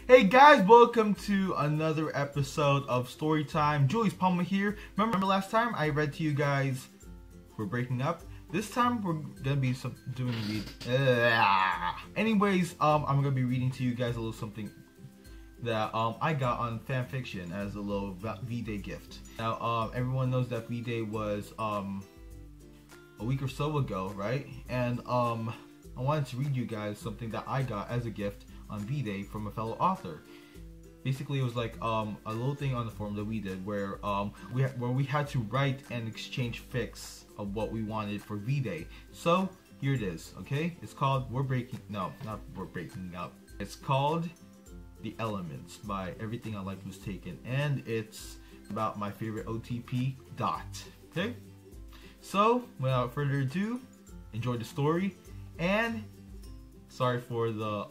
Hey guys, welcome to another episode of Storytime. Julius Palmer here. Remember last time I read to you guys we're breaking up? This time we're gonna be doing anyways, I'm gonna be reading to you guys a little something that I got on fanfiction as a little V-Day gift. Now everyone knows that V-Day was a week or so ago, right? And I wanted to read you guys something that I got as a gift on V-Day from a fellow author. Basically, it was like a little thing on the forum that we did where we had to write and exchange fics of what we wanted for V-Day. So here it is. Okay, it's called We're Breaking Up. It's called The Elements by Everything I Liked Was Taken, and it's about my favorite OTP Dot. Okay, so without further ado, enjoy the story, and sorry for the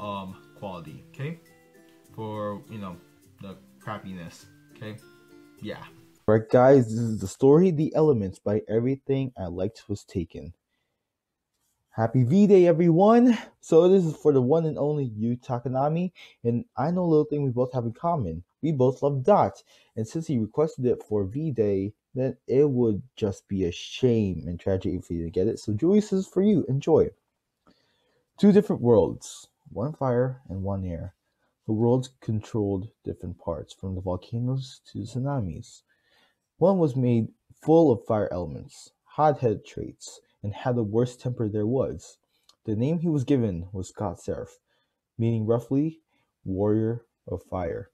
quality, okay? For, the crappiness, okay? Yeah. Alright guys, this is the story, The Elements by Everything I Liked Was Taken. Happy V-Day everyone! So this is for the one and only Yu Takanami, and I know a little thing we both have in common. We both love Dot, and since he requested it for V-Day, then it would just be a shame and tragedy if he didn't get it. So Julius, this is for you. Enjoy. Two different worlds. One fire and one air. The worlds controlled different parts, from the volcanoes to the tsunamis. One was made full of fire elements, hot-headed traits, and had the worst temper there was. The name he was given was Scott Seraph, meaning roughly, warrior of fire.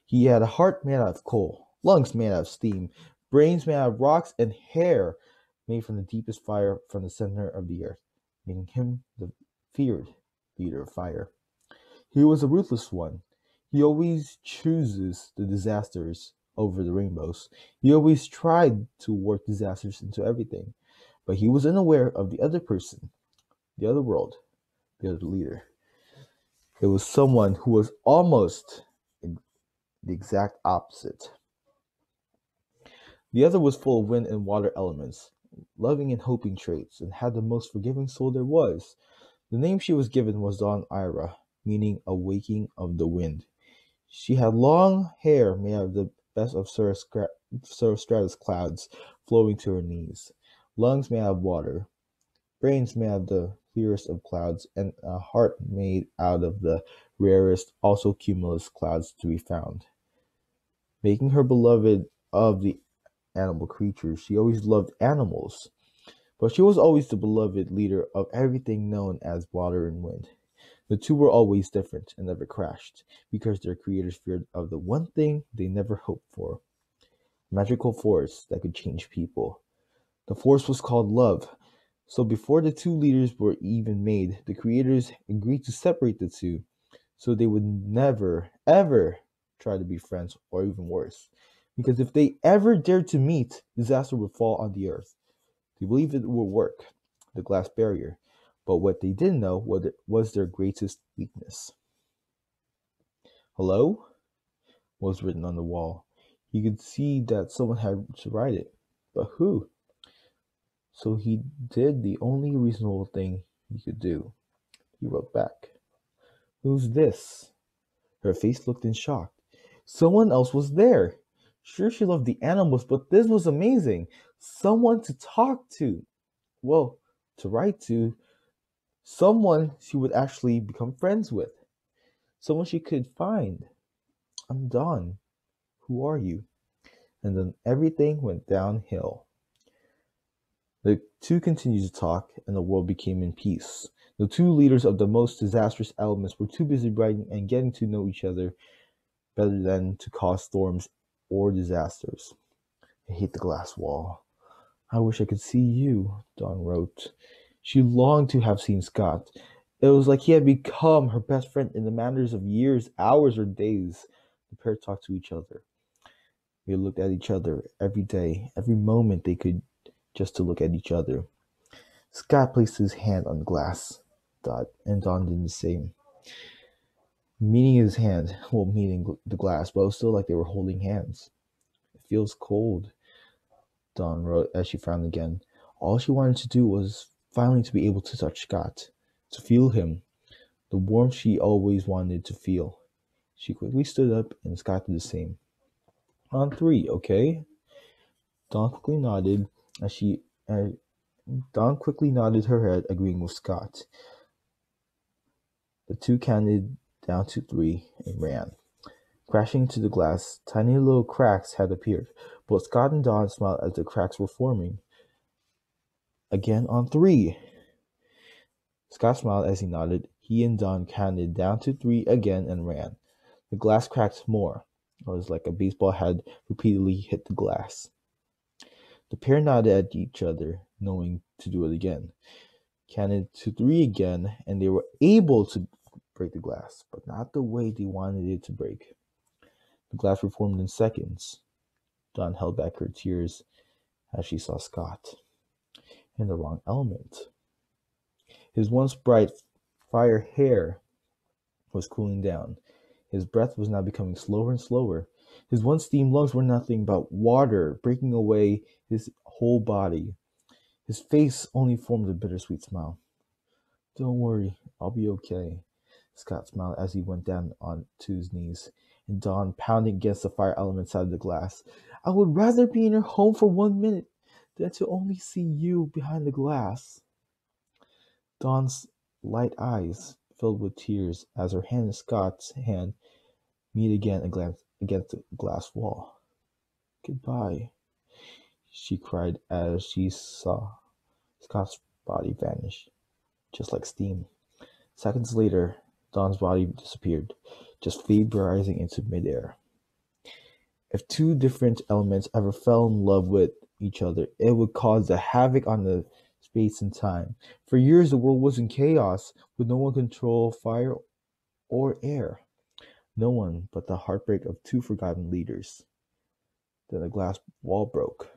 He had a heart made out of coal, lungs made out of steam, brains made out of rocks, and hair made from the deepest fire from the center of the earth, making him the feared leader of fire. He was a ruthless one. He always chooses the disasters over the rainbows. He always tried to work disasters into everything. But he was unaware of the other person, the other world, the other leader. It was someone who was almost the exact opposite. The other was full of wind and water elements, loving and hoping traits, and had the most forgiving soul there was. The name she was given was Dawn Ira, meaning awaking of the wind. She had long hair made out of the best of cirrostratus clouds flowing to her knees, lungs made out of water, brains made out of the clearest of clouds, and a heart made out of the rarest, also cumulus clouds to be found. Making her beloved of the animal creatures, she always loved animals. But she was always the beloved leader of everything known as water and wind. The two were always different and never crashed, because their creators feared of the one thing they never hoped for. Magical force that could change people. The force was called love. So before the two leaders were even made, the creators agreed to separate the two, so they would never, ever try to be friends, or even worse. Because if they ever dared to meet, disaster would fall on the earth. They believed it would work, the glass barrier, but what they didn't know was their greatest weakness. Hello? Was written on the wall. He could see that someone had to write it, but who? So he did the only reasonable thing he could do. He wrote back. Who's this? Her face looked in shock. Someone else was there. Sure, she loved the animals, but this was amazing. Someone to talk to. Well, to write to. Someone she would actually become friends with. Someone she could find. I'm Dawn. Who are you? And then everything went downhill. The two continued to talk, and the world became in peace. The two leaders of the most disastrous elements were too busy writing and getting to know each other better than to cause storms or disasters. I hate the glass wall. I wish I could see you, Dawn wrote. She longed to have seen Scott. It was like he had become her best friend in the matters of years, hours, or days. The pair talked to each other. They looked at each other every day, every moment they could, just to look at each other. Scott placed his hand on the glass, and Dawn did the same. Meeting his hand, meeting the glass, but it was still like they were holding hands. It feels cold, Dawn wrote as she frowned again. All she wanted to do was finally to be able to touch Scott, to feel him, the warmth she always wanted to feel. She quickly stood up and Scott did the same. On three, okay? Dawn quickly nodded as she Dawn quickly nodded her head, agreeing with Scott. The two counted down to three and ran. Crashing into the glass, tiny little cracks had appeared. Both Scott and Dawn smiled as the cracks were forming. Again on three. Scott smiled as he nodded. He and Dawn counted down to three again and ran. The glass cracked more. It was like a baseball had repeatedly hit the glass. The pair nodded at each other, knowing to do it again. Counted to three again, and they were able to break the glass, but not the way they wanted it to break. The glass reformed in seconds. Dawn held back her tears as she saw Scott in the wrong element. His once bright fire hair was cooling down. His breath was now becoming slower and slower. His once steam lungs were nothing but water breaking away his whole body. His face only formed a bittersweet smile. Don't worry, I'll be okay. Scott smiled as he went down onto his knees, and Dawn pounding against the fire element side of the glass. I would rather be in your home for 1 minute than to only see you behind the glass. Dawn's light eyes filled with tears as her hand and Scott's hand meet again against the glass wall. Goodbye, she cried as she saw Scott's body vanish, just like steam. Seconds later, Dawn's body disappeared, just vaporizing into midair. If two different elements ever fell in love with each other, it would cause the havoc on the space and time. For years, the world was in chaos, with no one control fire or air. No one but the heartbreak of two forgotten leaders. Then the glass wall broke,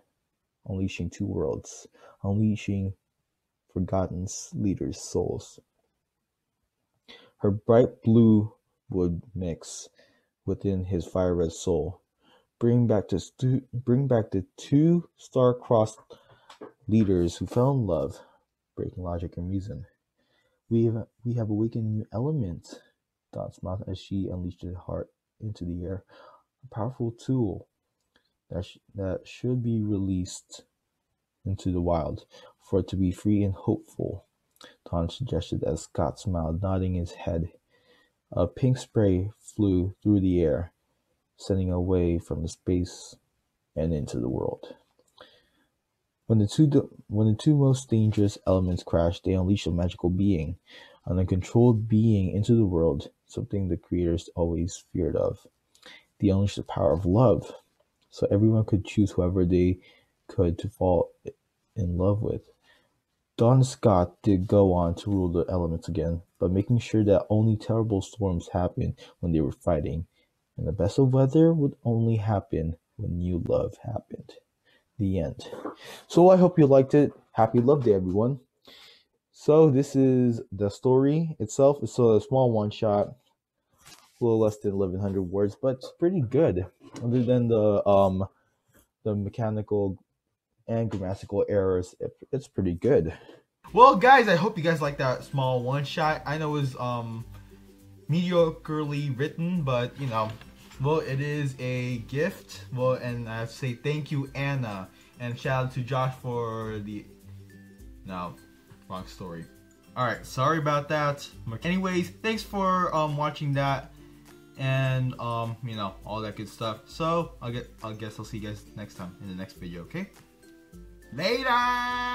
unleashing two worlds, unleashing forgotten leaders' souls. Her bright blue would mix within his fire red soul, bring back the two star-crossed leaders who fell in love, breaking logic and reason. We have awakened a new element. Dawn smiled as she unleashed her heart into the air, a powerful tool that should be released into the wild for it to be free and hopeful. Dawn suggested as Scott smiled, nodding his head. A pink spray flew through the air, sending away from the space and into the world. When the two most dangerous elements crashed, they unleashed a magical being, an uncontrolled being into the world, something the creators always feared of. They unleashed the power of love, so everyone could choose whoever they could to fall in love with. Dawn and Scott did go on to rule the elements again, but making sure that only terrible storms happened when they were fighting, and the best of weather would only happen when new love happened. The end. So I hope you liked it. Happy Love Day, everyone. So this is the story itself. It's a small one-shot, a little less than 1,100 words, but it's pretty good. Other than the mechanical and grammatical errors, it's pretty good. Well, guys, I hope you guys like that small one-shot. I know it was mediocrely written, but you know, well, it is a gift. Well, and I have to say thank you, Anna, and shout out to Josh for the no, wrong story. All right, sorry about that. Anyways, thanks for watching that, and you know, all that good stuff. So I guess I'll see you guys next time in the next video. Okay, later.